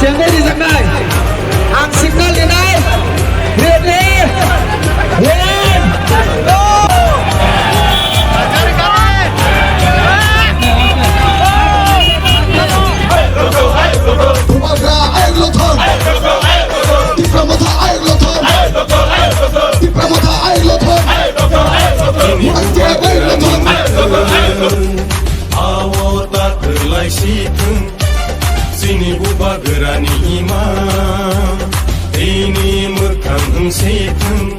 Siangnya di sana. Ang signal di naik. Ready. One. Go. Umaga air lothon. TIPRA Motha air lothon. TIPRA Motha air lothon. Umaga air lothon. Awota Khlai situng sini buba gerani ima ini mekang situng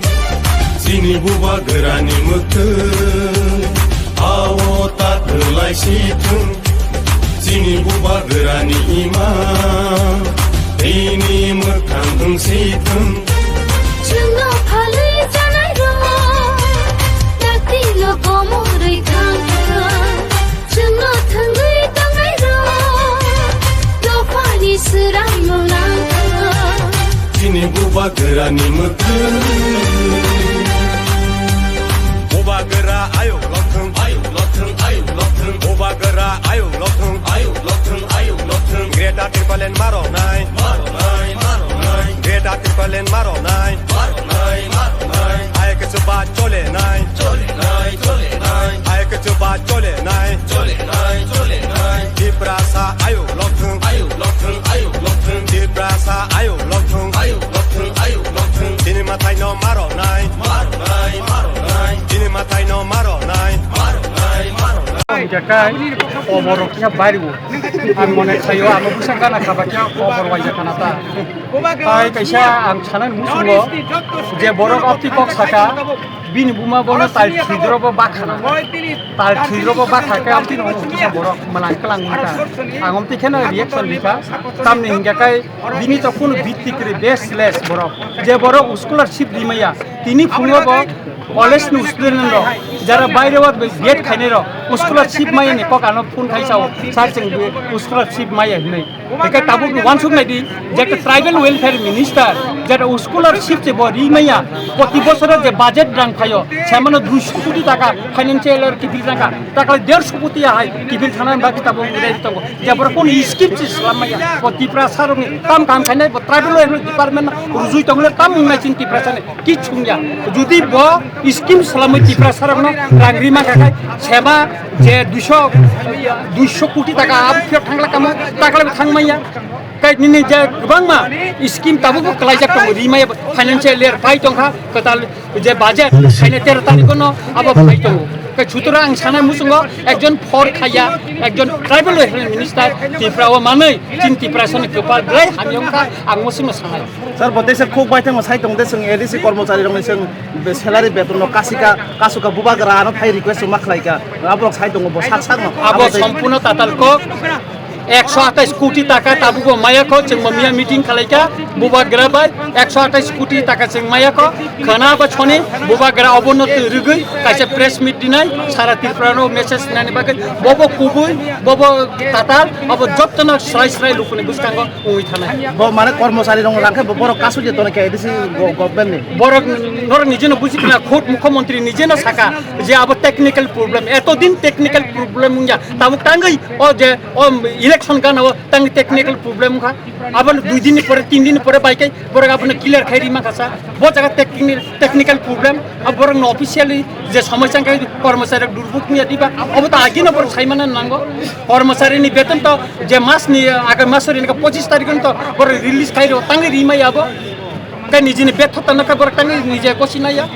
sini buba gerani mekte awota Khlai situng sini buba gerani ima ini mekang situng Chungo phalai janai ro takti lo komorai khang Chungo thangai tangai ro do pani sram lang sini buba gerani mekte buba gera ayo lothung buba gera ayo lothung greta triplen maro nai greta triplen maro nai ay ke chuba chole nai ay ke chuba chole nai TIPRA sa ayo lothung TIPRA sa ayo lothung sini matai no maro nai sini matai no maro nai Jakai oboroknya baru, amone sayo amo busangkan akabaknya obor wajah kanata. Hai kaisa ang sanan musulo, je borok optikok saka bin buma bono tal hidrobo bakhana, tal hidrobo bakhake opti no musulo borok melangkelang muka. Angom tikena reaction lika, tamne jakai bini to kun bitikri baseless borok. Je borok scholarship dimaya, tini Phunuk college নি student র যারা বাইরে ওয়াত gate খাইনে র scholarship মাই নে cock আনো phone খাইছাও searching scholarship মাই নাই একা তাবু ওয়ান সুক নাইদি যে একটা ট্রাইবাল ওয়েলফেয়ার মিনিস্টার যারা স্কলারশিপ যে বডি মাইয়া প্রতি বছর যে বাজেট রাং খাইও সেমানো 200 কোটি টাকা ফাইনান্সিয়াল আর কিবিল টাকা টাকা 150 কোটি হাই কিবিল থানা বাকি তাবু উড়াই দিত যাবর কোন স্কিম সিস্টেম মাইয়া TIPRA সারং কাম খাইনাই ট্রাইবাল ওয়েলফেয়ার ডিপার্টমেন্ট রুজুই তংলে কাম নাই চিন TIPRA সানে কি ছুংয়া যদি ব স্কিম সালামই TIPRA সারং রাংরিমা কাকাই সেবা যে 200 কোটি টাকা আবফিও থাংলা কাম টাকা থাংমাইয়া কাই নিনি যে গোবাংমা স্কিম তাবুকো ক্লাইজাক দङ रिमाय फाइनान्सियल लेयर फाइ दंखा कताल जे बाजेट खाइने 13 तारिख न अब फाइ दङ কাই সুতরাং আং সানাই মুসুঙ্গ একজন ফর খাইয়া একজন ট্রাইবাল ওয়েলফেয়ার মিনিস্টার TIPRA ও মাनै চিন TIPRA সনে কপাল গ্লাই হামিয়ংকা আং মুসুঙ্গ সানাই Sir, bote sir khok bai tang sai tong de sing ADC kormchari rong sing salary beton no kasuka bubagra no thai request ma khlai ka abrok sai tong bo sak sak no abo সম্পূর্ণ তাতালকো 128 কোটি টাকা তাবুকো মায়াকো जों मिया meeting खालायका बुबाग्रा bye 128 कोटी टाका जों मायाको खाना बा छने बुबाग्रा अबनति रुगै कासे प्रेस मिट दिनाय सारा TIPRA नो मेसेज नानि बागै बबो कुबुय बबो ताताल अब जत्तन स्राय लुकुनि बुसकांगो उइ थानाय bo mane kormchari rong rangke bo boro kasu je ton ke ADC government ni বড় নর নিজেনো বুঝিনা খোদ মুখ্যমন্ত্রী নিজেনো সাকা যে আব টেকনিক্যাল প্রবলেম এতদিন টেকনিক্যাল প্রবলেম মুঞ্জা তাবু টাঙ্গই ও যে ও ইলেকশন গান ও টাঙ্গি টেকনিক্যাল প্রবলেম খা আবার 2 দিন পরে 3 দিন পরে বাইকে বড় আপনি ক্লিয়ার খাইরি মাখাসা বো জায়গা টেকনিক্যাল প্রবলেম আর বড় অফিসিয়ালি যে সমস্যা কাই কর্মচারী দুর্ভোগ নিয়ে দিবা অব তো আগে না বড় সাইমানা নাঙ্গো কর্মচারী নি বেতন তো যে মাস নি আগে মাসের 25 তারিখ তো বড় রিলিজ খাইরো টাঙ্গি রিমাই আবো কাই নিজে বেথতা না বড় টাঙ্গি নিজে কসিনায়া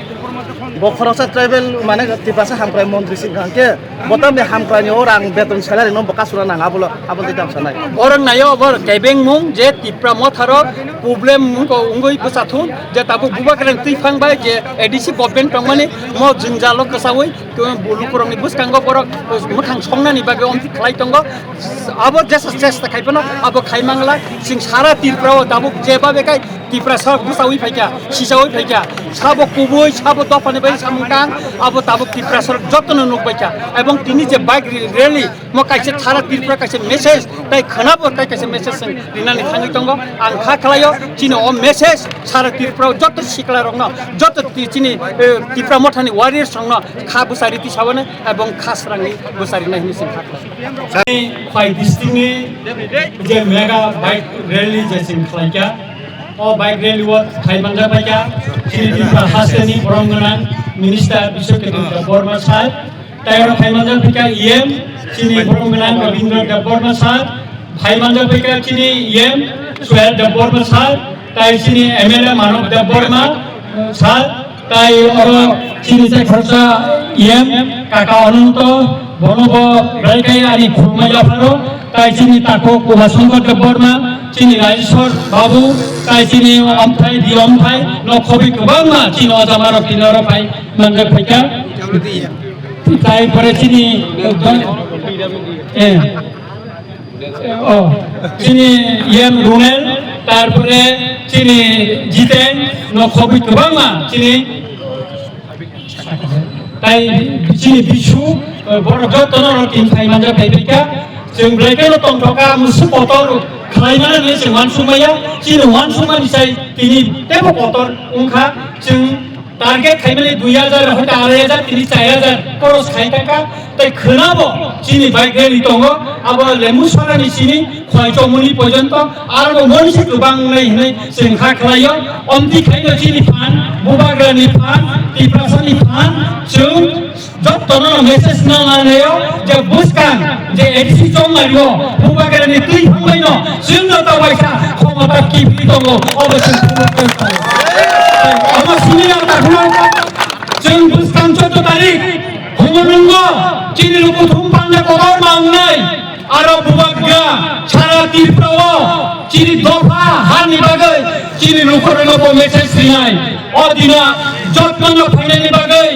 bo khoroksa tribal mane TIPRA sa hamkrai montri sing gangke botam be hamkrai ni orang beton salary no bakasura nang abulo abon ditam sanai orang nayo bor kebeng mung je TIPRA motharo problem mung ko ungoi busathun je tabu bubakran tuifang bai je ADC government tongmani mo jingjalo kasawai to bulukurong ni buskango borok muthang songnani bage on khlai tongo abo jesa khaipano abo khaimangla sing sara TIPRA o tabu je babe kai TIPRA sa busawi phaika sisawi phaika sabo kubui sabo dopane bai samkang abo tabu TIPRA sor jotno nukbaika এবং তিনি যে bike rally ম কাইছে সারা TIPRA কাইছে message তাই খানাবো তাই কাইছে message দিনানি থাঙ্গি দङ आं खा खालायो चिनि ओ message सारा TIPRA जत सिक्ला रंग जत चिनि TIPRA मथानि वारियर्स रंग खा बुसा बुसारिति साबने एवं खासरांनि बुसारिनाय हिनिसिम खाख्लाय फाइ डिस्ट्रिक्टनि जे मेगा बाइक रैली जेसिम खालायगा अ बाइक रैली व खायमानजा बायगा चिनि हासनि बरंगना मिनिस्टार बिश्वकेन्द्र बर्मा सार तायरा खायमानजा फैगा इएम चिनि बरंगना रविन्द्र देव बर्मा सार खायमानजा फैगा चिनि इएम सुहेल देव बर्मा सार ताय चिनि एमएलए मानव देव बर्मा सार ताय चिनि जाय खरसा इएम काका अनंत बनब रायखाय आरि खुरमायाफोर ताय चिनि ताको कुमाशंकर देव बर्मा चिनि राजेश्वर बाबु ताय चिनि अमथाय दि अमथाय नखबि गोबांमा चिनि अजामार किनर फाय मानजा फैगा ताय परे चिनि चिनि इएम रुनेल तारपरे चिनि जितेन नखबि गोबांमा चिनि ताय चिनि बिसु बर जतन रकिन खायमानजा फैगा जों ब्लेकेल तंथका मुसु पतर खालायनानै नेसे वानसुमाया चिनि वानसुमानि साय तिनि तेबो पतर उंखा जों टार्गेट खायमाने 2000 हयতো 2500 तिनि 4000 खरस खायताका ताय खोनाबो चिनि बाइक रैली दङ आबो लेमुसरानि चिनि खयचमनि पर्यन्त आरो मोनसे गोबां नै जों खाख्लायो अमति खायनो चिनि फान बुबाग्रानि फान तिप्रासानि फान जों जतन मेसेज नालायो जे बुसकान जे एडिसि जमारियो बुबाग्रानि तुइ फंबायनो जोंनो दावायसा क्षमता किफि दङ अबसि আমার সিনিয়র তাকুনা जों बुसकान 14 तारिख हमरंगो चिनि लोको थुमपांना कबर मांगनाय आरो बुबाग्रा सारा त्रिपुराव चिनि दफा हानि बागै चिनि लोकरनो मेसेज दिनाय अदिना जत्न फाइनायनि बागै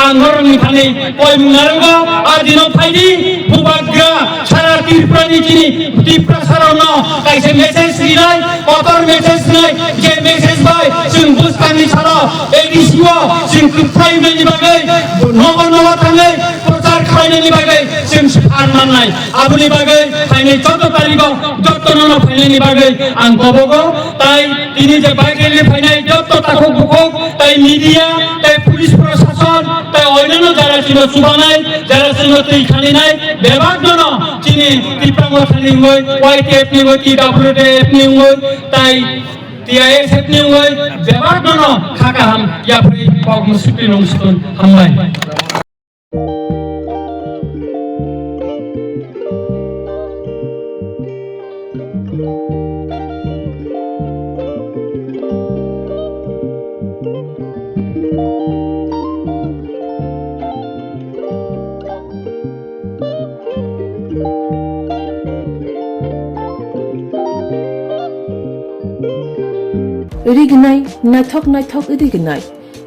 आंगरनि फानि कय मुनारंगो आदिनो फाइदि बुबाग्रा सारा त्रिपुरानि चिनि त्रिपुरा सारावनो कायसे मेसेज दिनाय कतर मेसेज दिनाय जे मेसेज बाय जों बुसकाननि सारा एडिसिओ जों फाइनायनि बागै नगरनो थाङै प्रचार खालायनायनि बागै जों साननाय आबुनि बागै फाइनाय 14 तारिखआव जत्न फाइनायनि बागै आं गबगो ताय तिनि जे बाइक रैली फाइनाय जत्त ताखौ बुखौ ताय मिडिया ताय पुलिस प्रशासन ताय অন্যান্য যারা ছিল সুবানাই যারা ছিল তুই খালিনাই বেবাক দন চিনি ত্রিপুরা খালি হই ওয়াইটিএফ নি হই টিডব্লিউএফ নি হই তাই টিআইএসএফ নি হই বেবাক দন খাকা হাম ইয়াফ্রি pug মুসিপি নমস্তুন হামলাই Irignai naithok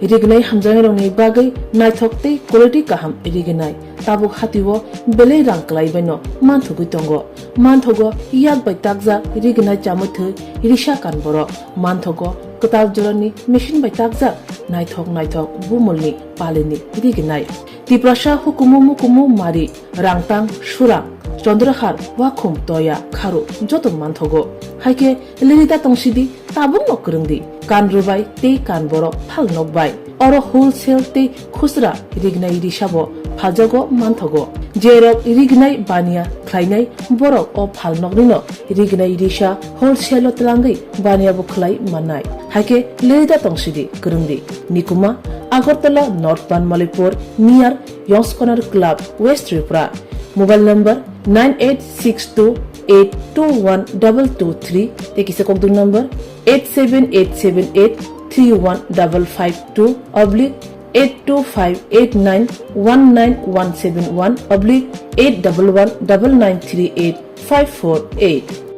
irignai hamjang rongni bagai naithok tei quality kaham irignai tabuk hatiwo belei rang klaibeno manthugi tongo manthogo yak bai takja irignai chamuthu irisha kanboro manthogo katal jorani machine bai takja naithok bumulni palini irignai tiprasha hukumu mari rangtang surang Chandrahar wakhum toya kharu joton manthogo haike lirita tongsidi tabung nokrungdi kan rubai te kan boro phal nokbai oro wholesale te khusra rignai risabo phajago manthogo jerok rignai bania khlainai borok o phal nokrino rignai risha wholesale tlangai bania bo khlai manai haike lirita tongsidi krungdi nikuma Agartala North Banmalipur near Yongs Corner Club West Tripura Mobile number 9862821223 Tekisa Kokdung number 87878315552 oblique 825891971 oblique 8119938 548